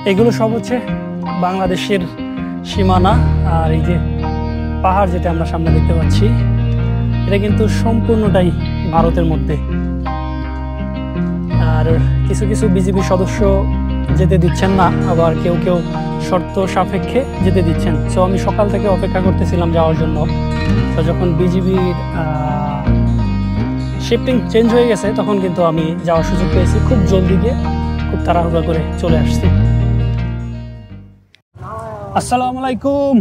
এগুলো সব হচ্ছে বাংলাদেশের সীমানা। আর এই যে পাহাড় যেটা আমরা সামনে দেখতে পাচ্ছি, এটা কিন্তু সম্পূর্ণটাই ভারতের মধ্যে। আর কিছু কিছু বিজেপি সদস্য যেতে দিচ্ছেন না, আবার কেউ কেউ শর্ত সাপেক্ষে যেতে দিচ্ছেন। সো আমি সকাল থেকে অপেক্ষা করতেছিলাম যাওয়ার জন্য। তো যখন বিজেপির শিফটিং চেঞ্জ হয়ে গেছে তখন কিন্তু আমি যাওয়ার সুযোগ পেয়েছি। খুব জলদি গিয়ে খুব তাড়াহুড়া করে চলে আসছি। আসসালামু আলাইকুম,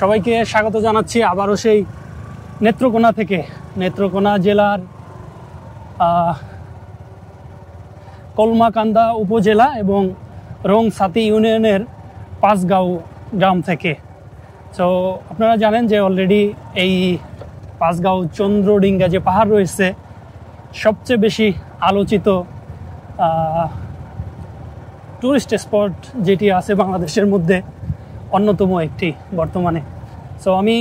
সবাইকে স্বাগত জানাচ্ছি আবারও সেই নেত্রকোনা থেকে। নেত্রকোনা জেলার কলমাকান্দা উপজেলা এবং রংসাতি ইউনিয়নের পাঁচগাঁও গ্রাম থেকে। তো আপনারা জানেন যে অলরেডি এই পাঁচগাঁও চন্দ্রডিঙ্গা যে পাহাড় রয়েছে, সবচেয়ে বেশি আলোচিত টুরিস্ট স্পট যেটি আছে বাংলাদেশের মধ্যে অন্যতম একটি বর্তমানে। সো আমি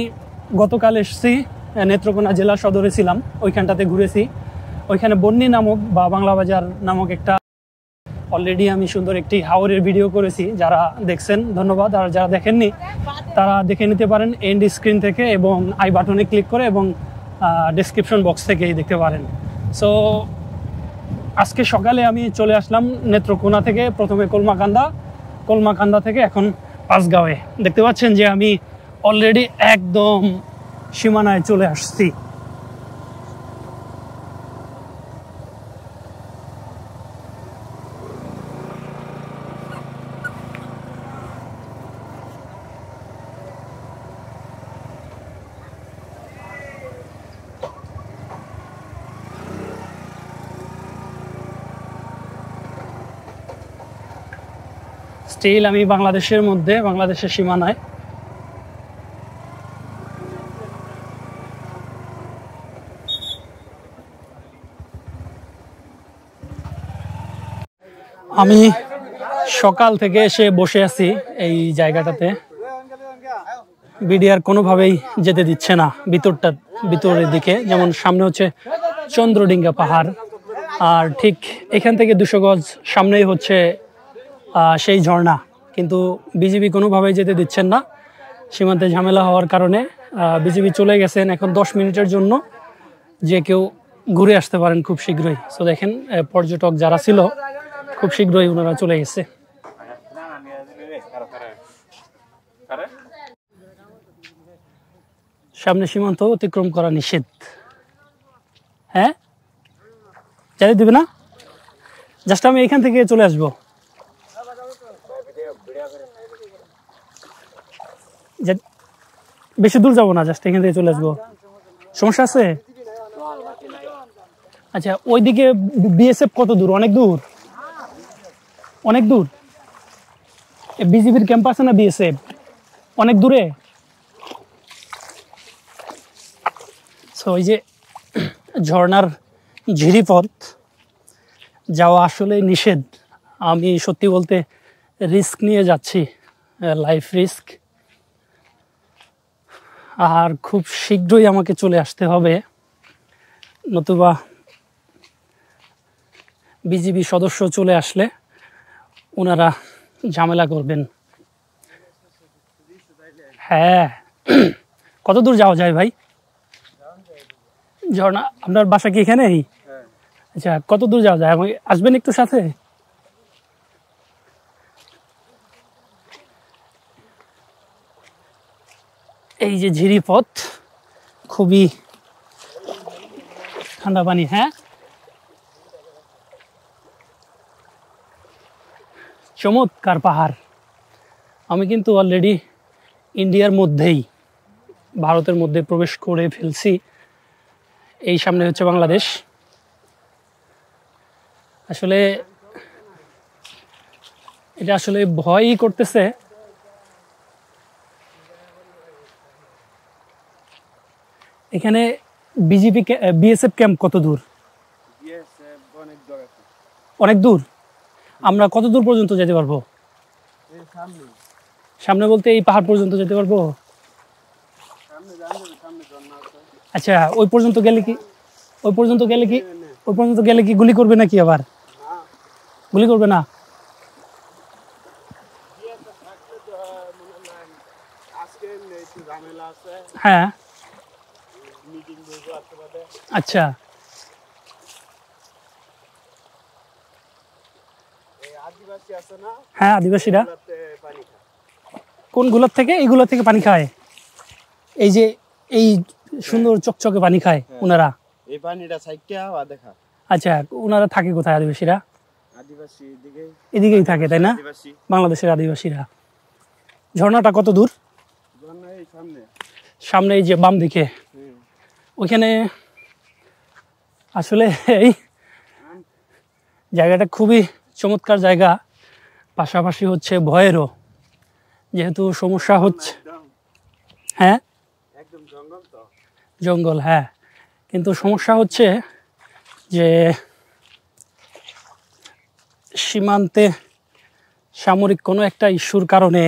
গতকাল এসেছি, নেত্রকোনা জেলা সদরে ছিলাম, ওইখানটাতে ঘুরেছি। ওইখানে বন্যী নামক বা বাংলা বাজার নামক একটা অলরেডি আমি সুন্দর একটি হাওরের ভিডিও করেছি। যারা দেখছেন ধন্যবাদ, আর যারা দেখেননি তারা দেখে নিতে পারেন এন্ড স্ক্রিন থেকে এবং আই বাটনে ক্লিক করে, এবং ডেসক্রিপশন বক্স থেকেই দেখতে পারেন। সো আজকে সকালে আমি চলে আসলাম নেত্রকোনা থেকে, প্রথমে কলমাকান্দা থেকে এখন পাঁচগাঁওয়ে। দেখতে পাচ্ছেন যে আমি অলরেডি একদম সীমানায় চলে আসছি। স্টিল আমি বাংলাদেশের মধ্যে, বাংলাদেশের সীমানায়। আমি সকাল থেকে এসে বসে আছি এই জায়গাটাতে। বিডিআর কোনোভাবেই যেতে দিচ্ছে না ভিতরের দিকে। যেমন সামনে হচ্ছে চন্দ্রডিঙ্গা পাহাড়, আর ঠিক এখান থেকে 200 গজ সামনেই হচ্ছে সেই ঝর্ণা, কিন্তু বিজেপি কোনোভাবেই যেতে দিচ্ছেন না। সীমান্তে ঝামেলা হওয়ার কারণে বিজেপি চলে গেছেন। এখন 10 মিনিটের জন্য যে কেউ ঘুরে আসতে পারেন খুব শীঘ্রই। সো দেখেন পর্যটক যারা ছিল খুব শীঘ্রই ওনারা চলে গেছে। সামনে সীমান্ত অতিক্রম করা নিষেধ। হ্যাঁ, জানিয়ে দিবে না? জাস্ট আমি এখান থেকে চলে আসবো। বেশি দূর যাবো না, জাস্ট এখান থেকে চলে আসবো। সমস্যা আছে? আচ্ছা, ওইদিকে বিএসএফ কত দূর? অনেক দূর, অনেক দূর। বিজেপির ক্যাম্প আছে না বিএসএফ? অনেক দূরে। সো ওই যে ঝর্ণার ঝিরিপথ যাওয়া আসলে নিষেধ। আমি সত্যি বলতে রিস্ক নিয়ে যাচ্ছি, লাইফ রিস্ক। আর খুব শীঘ্রই আমাকে চলে আসতে হবে, নতুবা বিজেপি সদস্য চলে আসলে ওনারা ঝামেলা করবেন। হ্যাঁ, কত দূর যাওয়া যায় ভাই? ঝর্ণা, আপনার বাসা কি এখানেই? আচ্ছা, কত দূর যাওয়া যায়? আমাকে আসবেন একটু সাথে? এই যে ঝিরিপথ, খুবই ঠান্ডা পানি। হ্যাঁ, চমৎকার পাহাড়। আমি কিন্তু অলরেডি ইন্ডিয়ার মধ্যেই, ভারতের মধ্যে প্রবেশ করে ফেলছি। এই সামনে হচ্ছে বাংলাদেশ। আসলে এটা আসলে ভয়ই করতেছে। এখানে বিএসএফ ক্যাম্প কত দূর? অনেক দূর। আমরা কত দূর পর্যন্ত যেতে পারবো? সামনে বলতে এই পাহাড় পর্যন্ত যেতে পারবো? আচ্ছা, ওই পর্যন্ত গেলে কি গুলি করবে নাকি? আবার গুলি করবে না? হ্যাঁ আচ্ছা হ্যাঁ আদিবাসীরা কোনগুলোর থেকে এইগুলোর থেকে পানি খায় এই যে এই সুন্দর চকচকে পানি খায় ওনারা এই পানিটা সাইকিয়া দেখা আচ্ছা ওনারা থাকে কোথায় আদিবাসীরা আদিবাসী এদিকেই থাকে তাই না বাংলাদেশের আদিবাসীরা ঝর্ণাটা কত দূর সামনে এই যে বাম দিকে ওইখানে আসলে এই জায়গাটা খুবই চমৎকার জায়গা পাশাপাশি হচ্ছে ভয়েরও যেহেতু সমস্যা হচ্ছে হ্যাঁ একদম জঙ্গল তো জঙ্গল হ্যাঁ কিন্তু সমস্যা হচ্ছে যে সীমান্তে সামরিক কোনো একটা ইস্যুর কারণে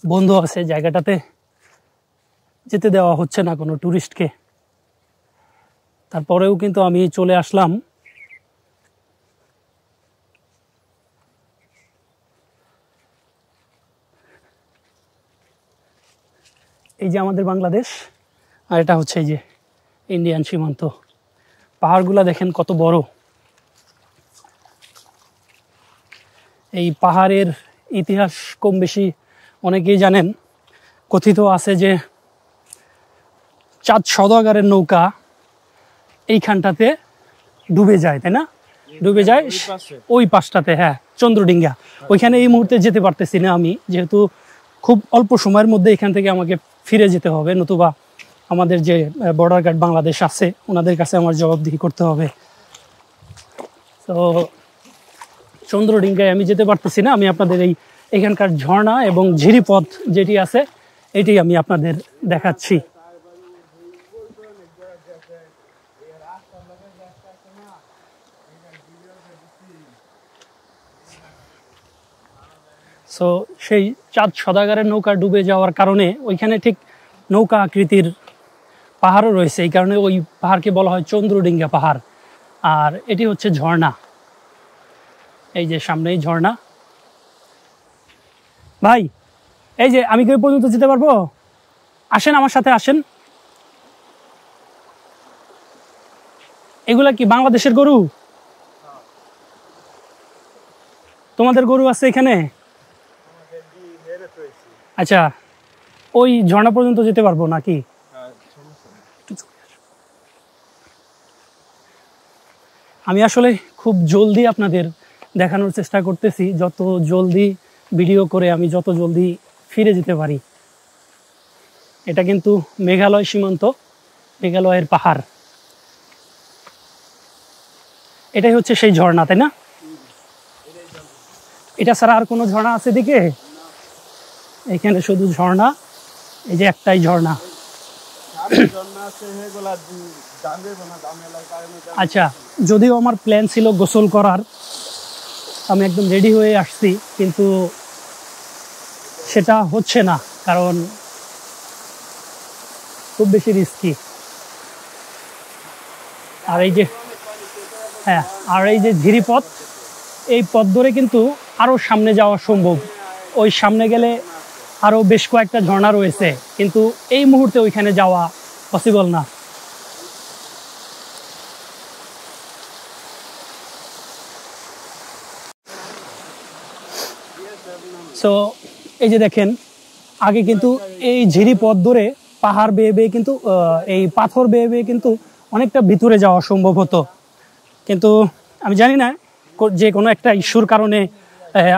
বন্ধ আছে জায়গাটাতে যেতে দেওয়া হচ্ছে না কোনো ট্যুরিস্টকে তারপরেও কিন্তু আমি চলে আসলাম এই যে আমাদের বাংলাদেশ আর এটা হচ্ছে এই যে ইন্ডিয়ান সীমান্ত পাহাড়গুলা দেখেন কত বড় এই পাহাড়ের ইতিহাস কম বেশি অনেকেই জানেন কথিত আছে যে চাঁদ সওদাগরের নৌকা এইখানটাতে ডুবে যায় তাই না ডুবে যায় ওই পাশটাতে হ্যাঁ চন্দ্রডিঙ্গা ওইখানে এই মুহূর্তে যেতে পারতেছি না আমি যেহেতু খুব অল্প সময়ের মধ্যে এখান থেকে আমাকে ফিরে যেতে হবে নতুবা আমাদের যে বর্ডার গার্ড বাংলাদেশ আছে ওনাদের কাছে আমার জবাবদিহি করতে হবে তো চন্দ্রডিঙ্গায় আমি যেতে পারতেছি না আমি আপনাদের এখানকার ঝর্ণা এবং ঝিরিপথ যেটি আছে এটি আমি আপনাদের দেখাচ্ছি সো সেই চাঁদ সওদাগরের নৌকা ডুবে যাওয়ার কারণে ওইখানে ঠিক নৌকা আকৃতির পাহাড়ও রয়েছে এই কারণে ওই পাহাড়কে বলা হয় চন্দ্রডিঙ্গা পাহাড় আর এটি হচ্ছে ঝর্ণা এই যে সামনেই ঝর্ণা ভাই এই যে আমি কি ওই পর্যন্ত যেতে পারবো আসেন আমার সাথে আসেন এগুলা কি বাংলাদেশের গরু তোমাদের গরু আছে এখানে আচ্ছা ওই ঝর্ণা পর্যন্ত যেতে পারবো নাকি আমি আসলে খুব জলদি আপনাদের দেখানোর চেষ্টা করতেছি যত জলদি ভিডিও করে আমি যত জলদি ফিরে যেতে পারি এটা কিন্তু মেঘালয় সীমান্ত মেঘালয়ের পাহাড় এটাই হচ্ছে সেই ঝর্ণা তাই না এটা ছাড়া আর কোনো ঝর্ণা আছে দিকে এখানে শুধু ঝর্ণা এই যে একটাই ঝর্ণা আচ্ছা যদিও আমার প্ল্যান ছিল গোসল করার আমি একদম রেডি হয়ে আসছি কিন্তু সেটা হচ্ছে না কারণ খুব বেশি রিস্কি আর এই যে হ্যাঁ আর এই যে ঝিরিপথ এই পথ ধরে কিন্তু আরও সামনে যাওয়া সম্ভব ওই সামনে গেলে আরও বেশ কয়েকটা ঝর্ণা রয়েছে কিন্তু এই মুহূর্তে ওইখানে যাওয়া পসিবল না সো এই যে দেখেন আগে কিন্তু এই ঝিরি পথ ধরে পাহাড় বেয়ে বেয়ে কিন্তু এই পাথর বেয়ে বেয়ে কিন্তু অনেকটা ভিতরে যাওয়া সম্ভব হতো কিন্তু আমি জানি না যে কোনো একটা ইস্যুর কারণে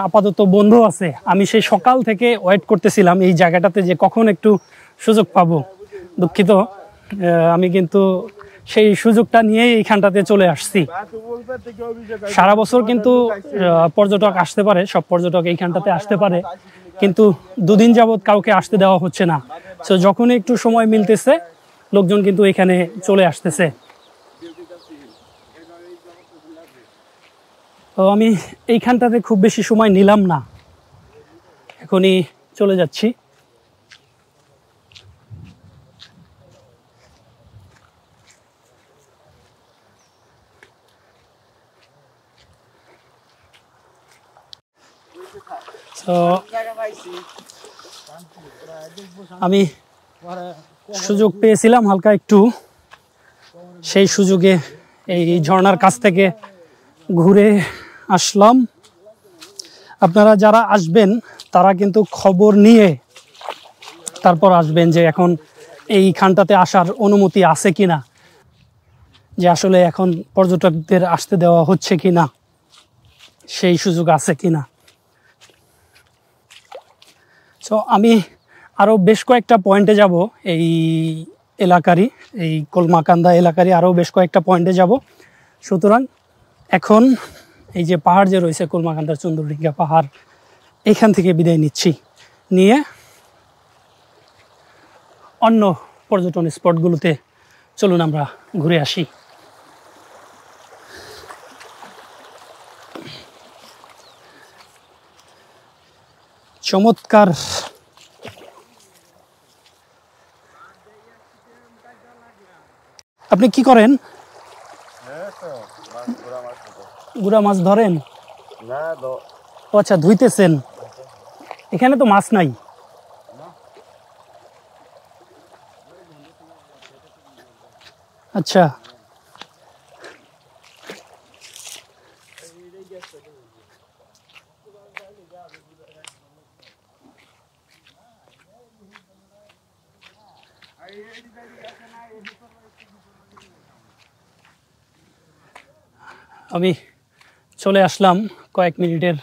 আপাতত বন্ধ আছে আমি সেই সকাল থেকে ওয়েট করতেছিলাম এই জায়গাটাতে যে কখন একটু সুযোগ পাবো দুঃখিত আমি কিন্তু সেই সুযোগটা নিয়ে এইখানটাতে চলে আসছি সারা বছর কিন্তু পর্যটক আসতে পারে সব পর্যটক এইখানটাতে আসতে পারে কিন্তু দুদিন যাবত কাউকে আসতে দেওয়া হচ্ছে না তো যখনই একটু সময় মিলতেছে লোকজন কিন্তু এখানে চলে আসতেছে তো আমি এইখানটাতে খুব বেশি সময় নিলাম না এখনই চলে যাচ্ছি তো আমি সুযোগ পেয়েছিলাম হালকা একটু, সেই সুযোগে এই ঝর্ণার কাছ থেকে ঘুরে আসলাম। আপনারা যারা আসবেন তারা কিন্তু খবর নিয়ে তারপর আসবেন যে এখন এইখানটাতে আসার অনুমতি আছে কিনা, যে আসলে এখন পর্যটকদের আসতে দেওয়া হচ্ছে কিনা, সেই সুযোগ আছে কিনা। সো আমি আরও বেশ কয়েকটা পয়েন্টে যাব, এই এলাকারই, এই কলমাকান্দা এলাকারই আরও বেশ কয়েকটা পয়েন্টে যাব। সুতরাং এখন এই যে পাহাড় যে রয়েছে কলমাকান্দার চন্দ্রডিঙ্গা পাহাড়, এখান থেকে বিদায় নিচ্ছি, নিয়ে অন্য পর্যটন স্পটগুলোতে চলুন আমরা ঘুরে আসি। চমৎকার আপনি কি করেন? গুড়া মাছ ধরেন? ও আচ্ছা, ধুইতেছেন। এখানে তো মাছ নাই। আচ্ছা, আমি চলে আসলাম কয়েক মিনিটের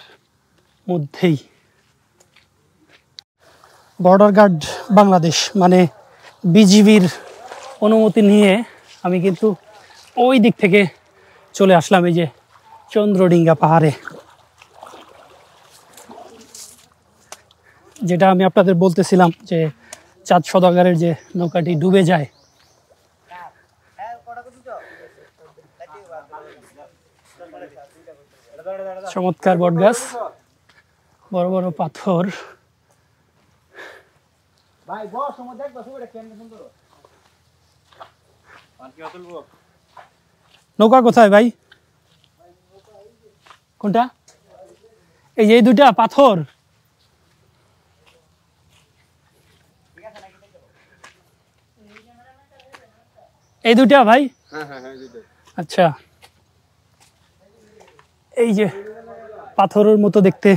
মধ্যেই। বর্ডার গার্ড বাংলাদেশ মানে বিজিবির অনুমতি নিয়ে আমি কিন্তু ওই দিক থেকে চলে আসলাম এই যে চন্দ্রডিঙ্গা পাহাড়ে, যেটা আমি আপনাদের বলতেছিলাম যে চাঁদ সওদাগরের যে নৌকাটি ডুবে যায়। চমৎকার বটগাছ, বড় বড় পাথর। নৌকা কোথায় ভাই? কোনটা? এই যে দুইটা পাথর, এই দুইটা ভাই? আচ্ছা, এই যে পাথরের মতো দেখতে,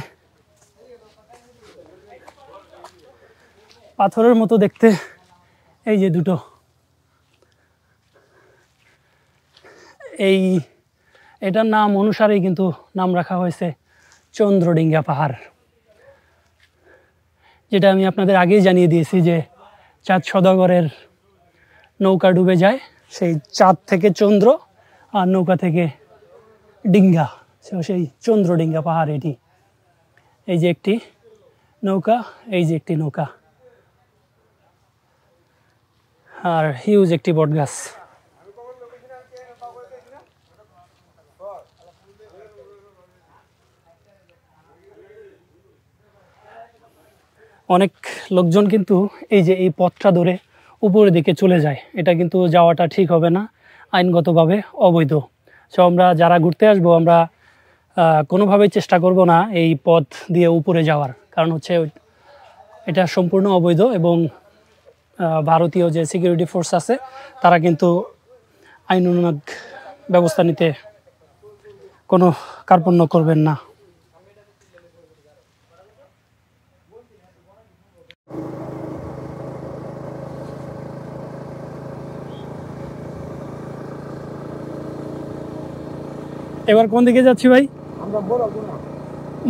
পাথরের মতো দেখতে এই যে দুটো, এই এটার নাম অনুসারেই কিন্তু নাম রাখা হয়েছে চন্দ্রডিঙ্গা পাহাড়, যেটা আমি আপনাদের আগেই জানিয়ে দিয়েছি যে চাঁদ সওদাগরের নৌকা ডুবে যায়, সেই চাঁদ থেকে চন্দ্র আর নৌকা থেকে ডিঙ্গা, সেই চন্দ্রডিঙ্গা পাহাড় এটি। এই যে একটি নৌকা, এই যে একটি নৌকা, আর হিউজ একটি বটগাছ। অনেক লোকজন কিন্তু এই যে এই পথটা ধরে উপরের দিকে চলে যায়, এটা কিন্তু যাওয়াটা ঠিক হবে না, আইনগতভাবে অবৈধ। সো আমরা যারা ঘুরতে আসবো আমরা কোনোভাবেই চেষ্টা করব না এই পথ দিয়ে উপরে যাওয়ার, কারণ হচ্ছে এটা সম্পূর্ণ অবৈধ এবং ভারতীয় যে সিকিউরিটি ফোর্স আছে তারা কিন্তু আইনানুগ ব্যবস্থা নিতে কোনো কার্পণ্য করবেন না। এবার কোন দিকে যাচ্ছি ভাই?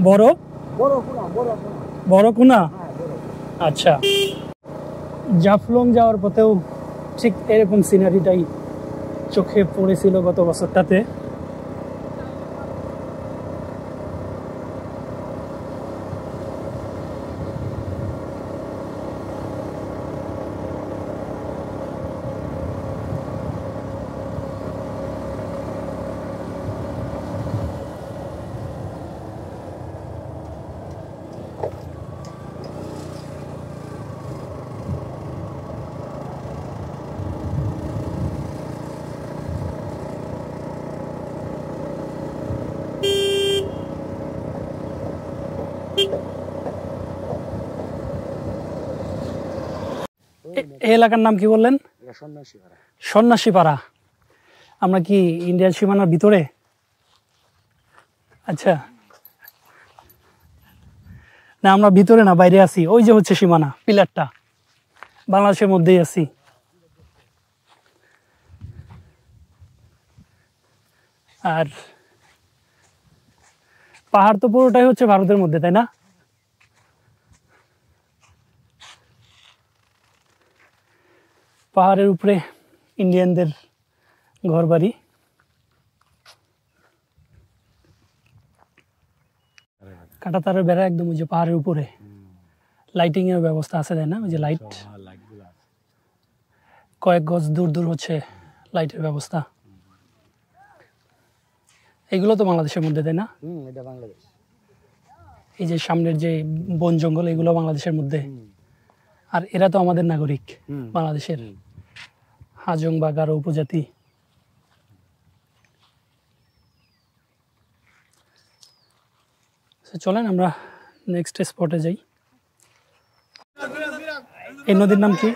বড় বড় কুনা। আচ্ছা, জাফলং যাওয়ার পথেও ঠিক এরকম সিনারিটাই চোখে পড়েছিল গত বছরটাতে। এই এলাকার নাম কি বললেন? সন্ন্যাসীপাড়া। আমরা কি ইন্ডিয়ার সীমানার ভিতরে? আচ্ছা, না আমরা ভিতরে না, বাইরে আছি। ওই যে হচ্ছে সীমানা, পিলারটা, বাংলাদেশের মধ্যেই আছি। আর পাহাড় তো পুরোটাই হচ্ছে ভারতের মধ্যে, তাই না? পাহাড়ের উপরে ইন্ডিয়ানদের ঘর বাড়ি। কাঁটাতারের বেড়া একদম ওই যে পাহাড়ের উপরে। লাইটিং এর ব্যবস্থা আছে, তাই না? ওই যে লাইট, কয়েক গজ দূর দূর হচ্ছে লাইটের ব্যবস্থা। এগুলো তো বাংলাদেশের মধ্যে, তাই না? এটা বাংলাদেশ। এই যে সামনের যে বন জঙ্গল, এগুলো বাংলাদেশের মধ্যে। আর এরা তো আমাদের নাগরিক, বাংলাদেশের হাজং বা গারো উপজাতি। চলেন আমরা নেক্সট স্পটে যাই। এই নদীর নাম কি?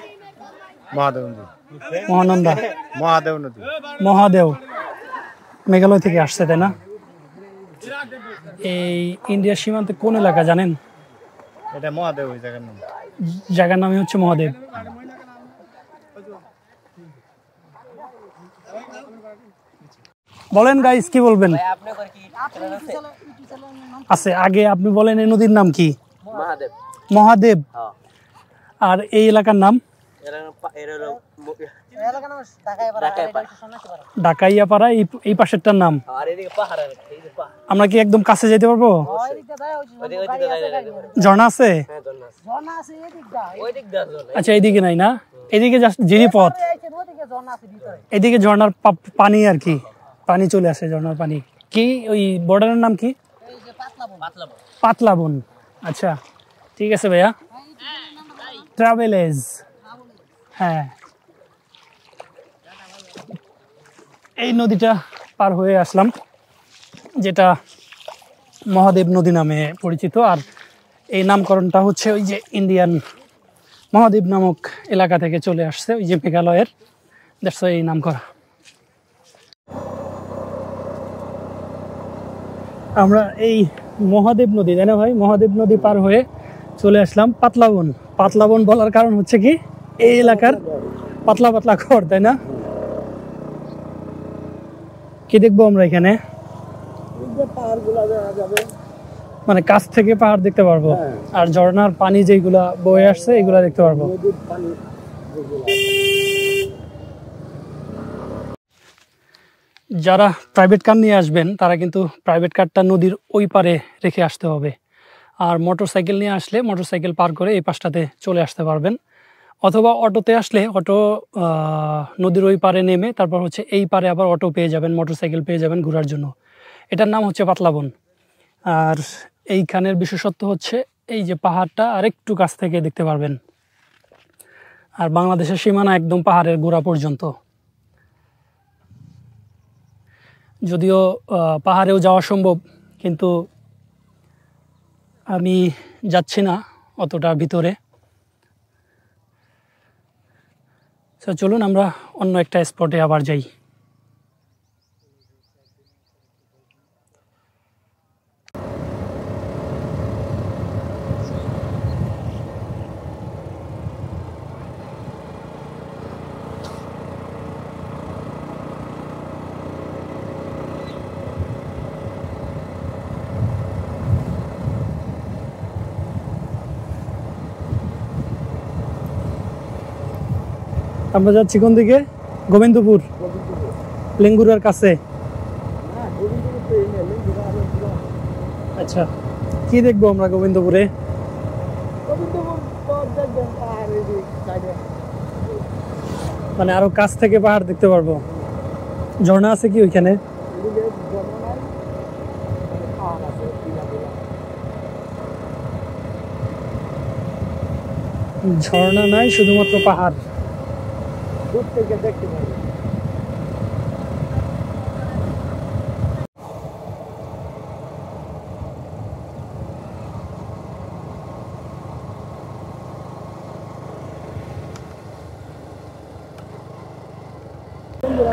মহাদেব নদী। মহানন্দা। মহাদেব নদী। মহাদেব মেঘালয় থেকে আসছে, তাই না? এই ইন্ডিয়ার সীমান্তে কোন এলাকা জানেন? এটা মহাদেব, ওই জায়গার নাম। জায়গার নামই হচ্ছে মহাদেব। বলেন গাইস, কি বলবেন? আছে, আগে আপনি বলেন এই নদীর নাম কি? মহাদেব। মহাদেব। আর এই এলাকার নাম? ডাকাইয়াপাড়া। এই পাশেরটার নাম? আমরা কি একদম কাছে যেতে পারবো? ঝর্ণা আছে? আচ্ছা, এইদিকে নাই না? এদিকে জিরিপথ, এদিকে ঝর্ণার পানি আর কি, পানি চলে আসে, ঝর্ণার পানি। কি ওই বর্ডারের নাম কি? পাতলাবন। আচ্ছা, ঠিক আছে ভাইয়া। ট্রাভেলেজ। হ্যাঁ, এই নদীটা পার হয়ে আসলাম, যেটা মহাদেব নদী নামে পরিচিত। আর এই নামকরণটা হচ্ছে ওই যে ইন্ডিয়ান মহাদেব নামক এলাকা থেকে চলে আসছে, ওই যে মেঘালয়ের, দ্যাটস এই নাম করা। আমরা এই মহাদেব নদী, তাই না ভাই? মহাদেব নদী পার হয়ে চলে আসলাম পাতলাবন। পাতলাবন বলার কারণ হচ্ছে কি, এই এলাকার পাতলা পাতলা ঘর, তাই না? কি দেখবো আমরা এখানে? মানে কাছ থেকে পাহাড় দেখতে পারবো, আর ঝর্ণার পানি যেগুলা বয়ে আসছে এগুলা দেখতে পারবো। যারা প্রাইভেট কার নিয়ে আসবেন তারা কিন্তু প্রাইভেট কারটা নদীর ওই পারে রেখে আসতে হবে। আর মোটরসাইকেল নিয়ে আসলে মোটরসাইকেল পার করে এই পাশটাতে চলে আসতে পারবেন। অথবা অটোতে আসলে অটো নদীর ওই পারে নেমে তারপর হচ্ছে এই পারে আবার অটো পেয়ে যাবেন, মোটরসাইকেল পেয়ে যাবেন ঘোরার জন্য। এটার নাম হচ্ছে পাতলাবন। আর এইখানের বিশেষত্ব হচ্ছে এই যে পাহাড়টা আরেকটু কাছ থেকে দেখতে পারবেন। আর বাংলাদেশের সীমানা একদম পাহাড়ের গোড়া পর্যন্ত। যদিও পাহাড়েও যাওয়া সম্ভব, কিন্তু আমি যাচ্ছি না অতটা ভিতরে। তো চলুন আমরা অন্য একটা স্পটে আবার যাই। আমরা যাচ্ছি কোন দিকে? গোবিন্দপুর, লেঙ্গুরার কাছে। আচ্ছা, কি দেখবো আমরা গোবিন্দপুরে? মানে আরো কাছ থেকে পাহাড় দেখতে পারবো। ঝর্ণা আছে কি ওইখানে? ঝর্ণা নাই, শুধুমাত্র পাহাড়। দূর থেকে দেখতে পারবে।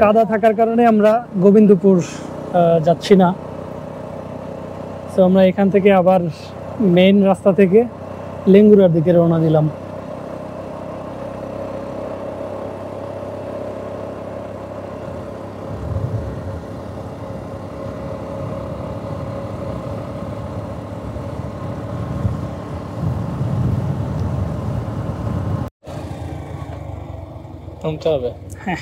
কাদা থাকার কারণে আমরা গোবিন্দপুর যাচ্ছি না। তো আমরা এখান থেকে আবার মেইন রাস্তা থেকে লেঙ্গুরার দিকে রওনা দিলাম। থামতে হবে। হ্যাঁ,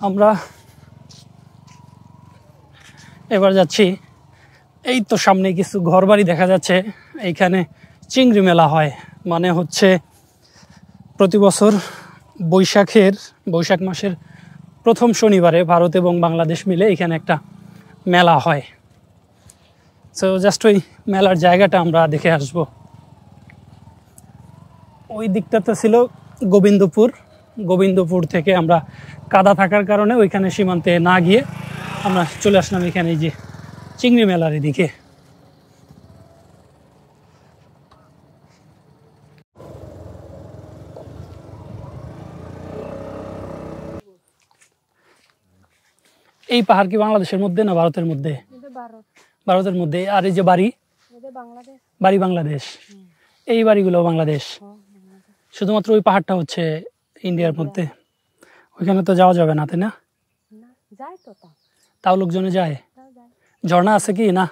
আমরা এবার যাচ্ছি, এই তো সামনে কিছু ঘরবাড়ি দেখা যাচ্ছে। এইখানে চিংড়ি মেলা হয়, মানে হচ্ছে প্রতি বছর বৈশাখ মাসের প্রথম শনিবারে ভারত এবং বাংলাদেশ মিলে এখানে একটা মেলা হয়। সো জাস্ট ওই মেলার জায়গাটা আমরা দেখে আসব। ওই দিকটাতে ছিল গোবিন্দপুর থেকে আমরা কাদা থাকার কারণে ওইখানে সীমান্তে না গিয়ে আমরা চলে আসলাম এখানে এই যে চিংড়ি মেলার এদিকে। এই পাহাড় কি বাংলাদেশের মধ্যে না ভারতের মধ্যে? ভারতের মধ্যে। আর এই যে বাড়ি বাংলাদেশ, এই বাড়িগুলো বাংলাদেশ। শুধুমাত্র ওই পাহাড়টা হচ্ছে ইন্ডিয়ার মধ্যে। ওইখানে তো যাওয়া যাবে না, তাই না? তাও লোকজনে যায়। ঝর্ণা আছে কি? না,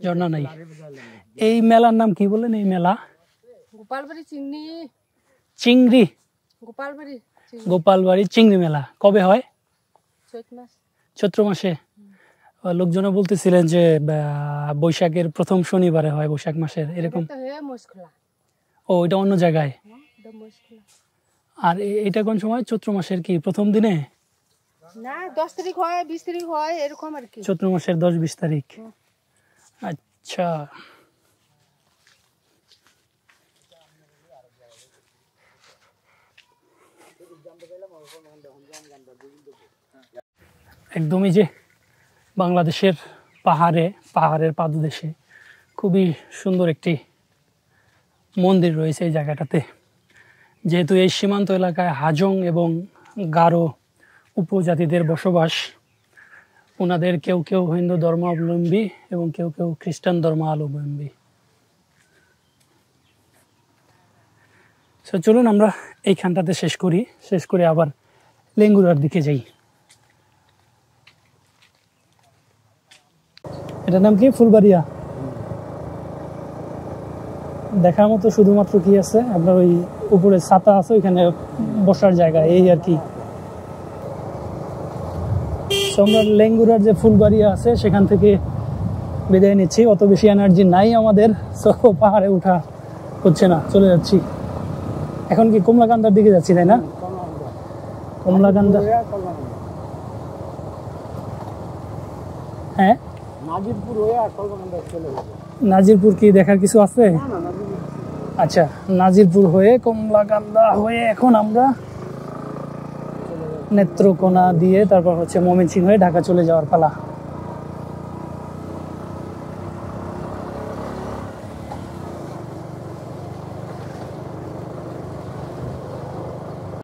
ঝর্ণা নাই। এই মেলার নাম কি বলেন? এই মেলা চিংড়ি, গোপালবাড়ি চিংড়ি মেলা কবে হয়? চৈত্র মাসে। লোকজনে বলতেছিলেন যে বৈশাখের প্রথম শনিবারে হয়, বৈশাখ মাসের এরকম। ও, এটা অন্য জায়গায়। আর এটা কোন সময়? চৈত্র মাসের কি প্রথম দিনে? না, 10 তারিখ হয়, 20 তারিখ হয়, এরকম আর কি। চৈত্র মাসের 10-20 তারিখ। আচ্ছা, একদমই যে বাংলাদেশের পাহাড়ের পাদদেশে খুবই সুন্দর একটি মন্দির রয়েছে এই জায়গাটাতে। যেহেতু এই সীমান্ত এলাকায় হাজং এবং গারো উপজাতিদের বসবাস, ওনাদের কেউ কেউ হিন্দু ধর্মাবলম্বী এবং কেউ কেউ খ্রিস্টান ধর্মাবলম্বী। চলুন আমরা এইখানটাতে শেষ করে আবার লেঙ্গুরার দিকে যাই। এটার নাম কি? ফুলবাড়িয়া। দেখার মতো শুধুমাত্র কি আছে, আপনার ওই উপরে ছাতা আছে, ওইখানে বসার জায়গা, এই আর কি। আমরা লেঙ্গুরার যে ফুলবাড়িয়া আছে সেখান থেকে বিদায় নিচ্ছি। অত বেশি এনার্জি নাই আমাদের, সো পাহাড়ে ওঠা হচ্ছে না, চলে যাচ্ছি। এখন কি কমলাকান্দার দিকে যাচ্ছি, তাই না? কমলাকান্দা, হ্যাঁ। নাজিরপুর কি দেখার কিছু আছে? আচ্ছা, নাজিরপুর হয়ে কমলাকান্দা হয়ে এখন আমরা নেত্রকোনা দিয়ে তারপর হচ্ছে ময়মনসিংহ হয়ে ঢাকা চলে যাওয়ার পালা।